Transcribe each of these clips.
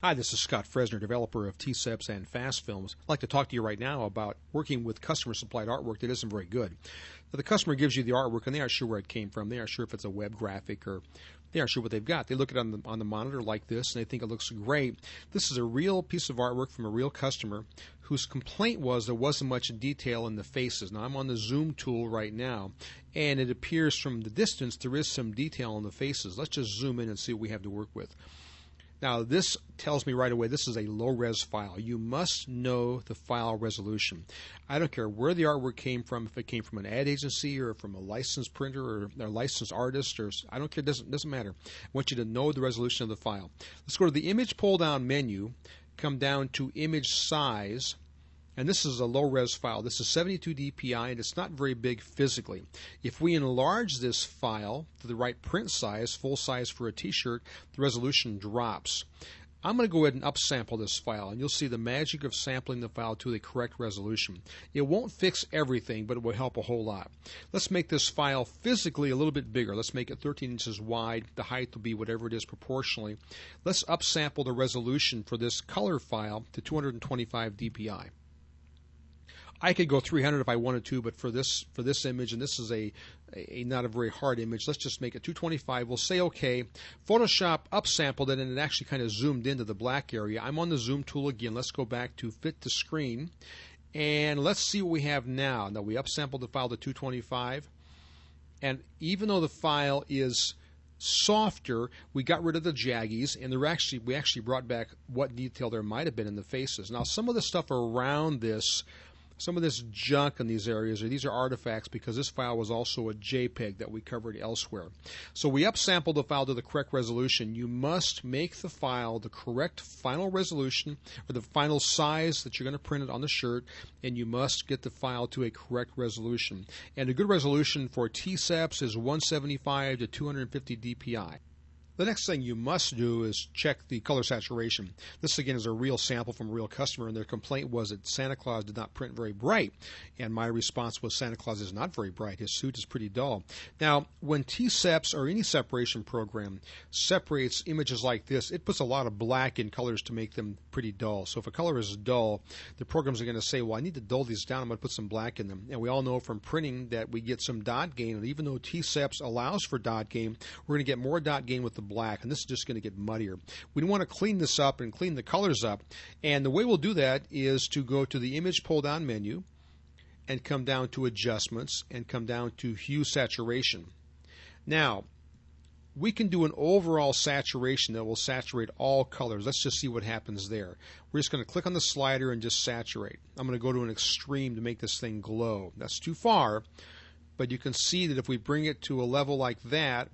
Hi, this is Scott Fresener, developer of T-Seps and FastFilms. I'd like to talk to you right now about working with customer-supplied artwork that isn't very good. Now, the customer gives you the artwork and they aren't sure where it came from. They aren't sure if it's a web graphic or they aren't sure what they've got. They look at it on the monitor like this and they think it looks great. This is a real piece of artwork from a real customer whose complaint was there wasn't much detail in the faces. Now, I'm on the zoom tool right now and it appears from the distance there is some detail in the faces. Let's just zoom in and see what we have to work with. Now, this tells me right away this is a low-res file. You must know the file resolution. I don't care where the artwork came from, if it came from an ad agency or from a licensed printer or a licensed artist, or I don't care, it doesn't matter. I want you to know the resolution of the file. Let's go to the image pull-down menu, come down to image size, and this is a low-res file. This is 72 dpi and it's not very big physically. If we enlarge this file to the right print size, full size for a t-shirt, the resolution drops. I'm going to go ahead and upsample this file and you'll see the magic of sampling the file to the correct resolution. It won't fix everything, but it will help a whole lot. Let's make this file physically a little bit bigger. Let's make it 13 inches wide. The height will be whatever it is proportionally. Let's upsample the resolution for this color file to 225 dpi. I could go 300 if I wanted to, but for this image, and this is a not a very hard image, let's just make it 225. We'll say OK. Photoshop upsampled it, and it actually kind of zoomed into the black area. I'm on the zoom tool again. Let's go back to fit to screen, and let's see what we have now. Now we upsampled the file to 225, and even though the file is softer, we got rid of the jaggies, and we actually brought back what detail there might have been in the faces. Now some of the stuff around this, some of this junk in these areas, these are artifacts because this file was also a JPEG that we covered elsewhere. So we upsampled the file to the correct resolution. You must make the file the correct final resolution or the final size that you're going to print it on the shirt, and you must get the file to a correct resolution. And a good resolution for T-Seps is 175 to 250 dpi. The next thing you must do is check the color saturation. This again is a real sample from a real customer, and their complaint was that Santa Claus did not print very bright. And my response was Santa Claus is not very bright. His suit is pretty dull. Now, when T-Seps or any separation program separates images like this, it puts a lot of black in colors to make them pretty dull. So if a color is dull, the programs are going to say, well, I need to dull these down. I'm going to put some black in them. And we all know from printing that we get some dot gain. And even though T-Seps allows for dot gain, we're going to get more dot gain with the black, and this is just going to get muddier. We want to clean this up and clean the colors up, and the way we'll do that is to go to the image pull down menu and come down to adjustments and come down to hue saturation. Now we can do an overall saturation that will saturate all colors. Let's just see what happens there. We're just going to click on the slider and just saturate. I'm going to go to an extreme to make this thing glow. That's too far, but you can see that if we bring it to a level like that,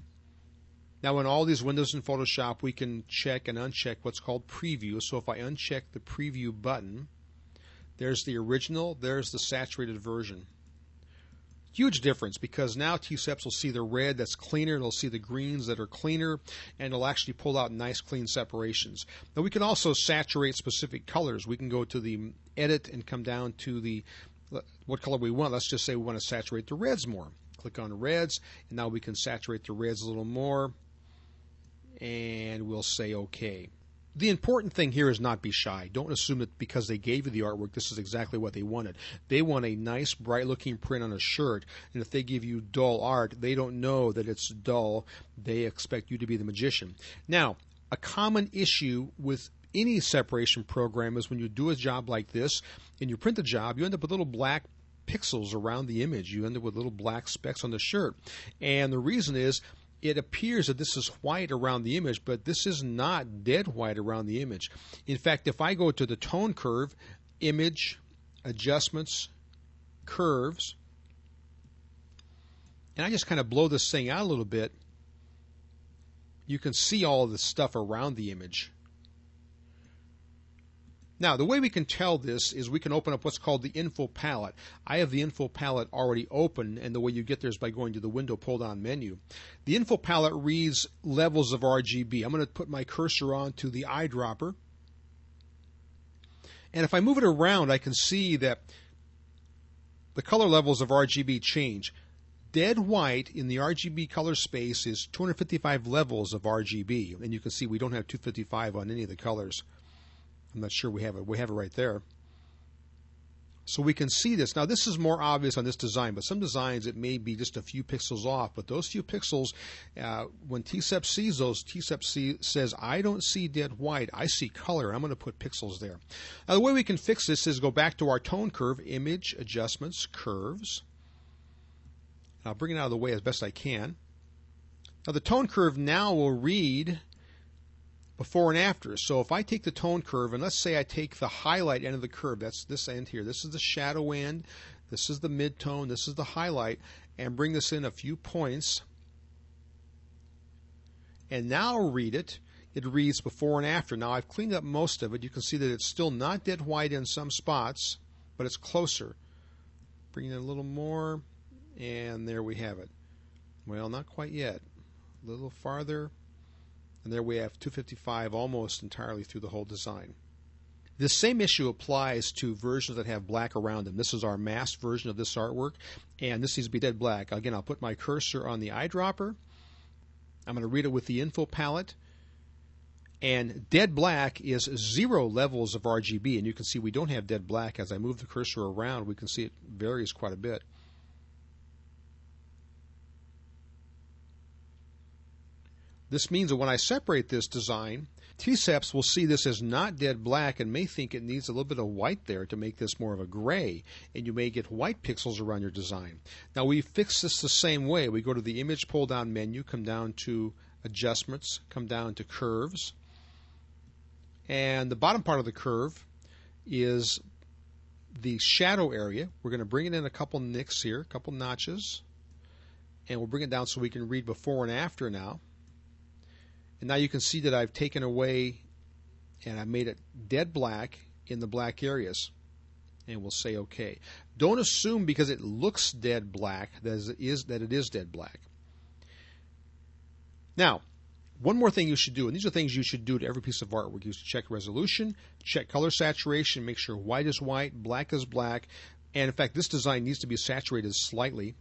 now in all these windows in Photoshop we can check and uncheck what's called preview. So if I uncheck the preview button, there's the original, there's the saturated version. Huge difference, because now T-Seps will see the red that's cleaner, it'll see the greens that are cleaner, and it'll actually pull out nice clean separations. Now we can also saturate specific colors. We can go to the edit and come down to the what color we want. Let's just say we want to saturate the reds more. Click on reds, and now we can saturate the reds a little more, and we'll say OK. The important thing here is not be shy. Don't assume that because they gave you the artwork, this is exactly what they wanted. They want a nice, bright-looking print on a shirt, and if they give you dull art, they don't know that it's dull. They expect you to be the magician. Now, a common issue with any separation program is when you do a job like this and you print the job, you end up with little black pixels around the image. You end up with little black specks on the shirt. And the reason is it appears that this is white around the image, but this is not dead white around the image. In fact, if I go to the tone curve, image, adjustments, curves, and I just kind of blow this thing out a little bit, you can see all of the stuff around the image. Now, the way we can tell this is we can open up what's called the info palette. I have the info palette already open, and the way you get there is by going to the window pull-down menu. The info palette reads levels of RGB. I'm going to put my cursor on to the eyedropper. And if I move it around, I can see that the color levels of RGB change. Dead white in the RGB color space is 255 levels of RGB. And you can see we don't have 255 on any of the colors. I'm not sure we have it. We have it right there. So we can see this. Now this is more obvious on this design, but some designs it may be just a few pixels off. But those few pixels, when T-Seps sees those, T-Seps says, I don't see dead white, I see color. I'm going to put pixels there. Now the way we can fix this is go back to our tone curve, Image, Adjustments, Curves. I'll bring it out of the way as best I can. Now the tone curve now will read before and after. So if I take the tone curve, and let's say I take the highlight end of the curve, that's this end here, this is the shadow end, this is the mid-tone, this is the highlight, and bring this in a few points, and now read it, it reads before and after. Now I've cleaned up most of it. You can see that it's still not dead white in some spots, but it's closer. Bring it in a little more, and there we have it. Well, not quite yet. A little farther. And there we have 255 almost entirely through the whole design. This same issue applies to versions that have black around them. This is our masked version of this artwork, and this needs to be dead black. Again, I'll put my cursor on the eyedropper. I'm going to read it with the info palette. And dead black is 0 levels of RGB, and you can see we don't have dead black. As I move the cursor around, we can see it varies quite a bit. This means that when I separate this design, T-Seps will see this as not dead black and may think it needs a little bit of white there to make this more of a gray, and you may get white pixels around your design. Now we fix this the same way. We go to the Image pull-down menu, come down to Adjustments, come down to Curves, and the bottom part of the curve is the shadow area. We're going to bring it in a couple nicks here, a couple notches, and we'll bring it down so we can read before and after now. And now you can see that I've taken away and I made it dead black in the black areas. And we'll say OK. Don't assume because it looks dead black that it is dead black. Now, one more thing you should do, and these are things you should do to every piece of artwork. You should check resolution, check color saturation, make sure white is white, black is black. And in fact, this design needs to be saturated slightly.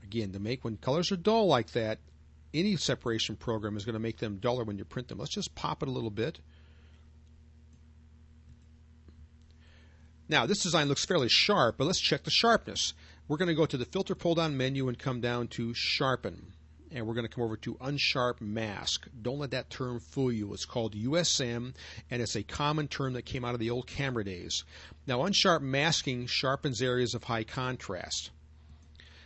Again, to make when colors are dull like that, any separation program is going to make them duller when you print them. Let's just pop it a little bit. Now, this design looks fairly sharp, but let's check the sharpness. We're going to go to the Filter pull-down menu and come down to Sharpen. And we're going to come over to Unsharp Mask. Don't let that term fool you. It's called USM, and it's a common term that came out of the old camera days. Now, unsharp masking sharpens areas of high contrast.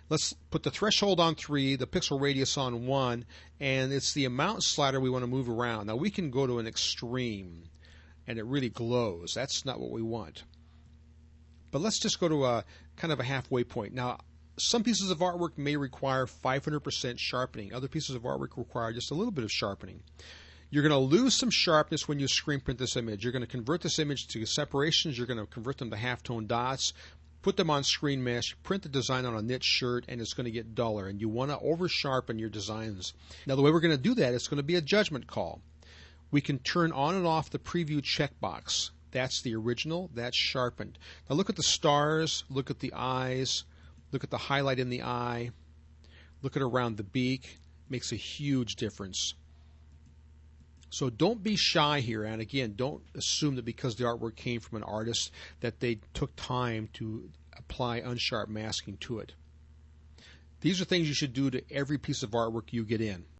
Let's put the threshold on 3, the pixel radius on 1, and it's the amount slider we want to move around. Now we can go to an extreme, and it really glows. That's not what we want. But let's just go to a kind of a halfway point. Now, some pieces of artwork may require 500% sharpening. Other pieces of artwork require just a little bit of sharpening. You're going to lose some sharpness when you screen print this image. You're going to convert this image to separations. You're going to convert them to halftone dots. Put them on screen mesh, print the design on a knit shirt, and it's going to get duller. And you want to over-sharpen your designs. Now, the way we're going to do that is going to be a judgment call. We can turn on and off the preview checkbox. That's the original. That's sharpened. Now, look at the stars. Look at the eyes. Look at the highlight in the eye. Look at around the beak. Makes a huge difference. So don't be shy here, and again, don't assume that because the artwork came from an artist that they took time to apply unsharp masking to it. These are things you should do to every piece of artwork you get in.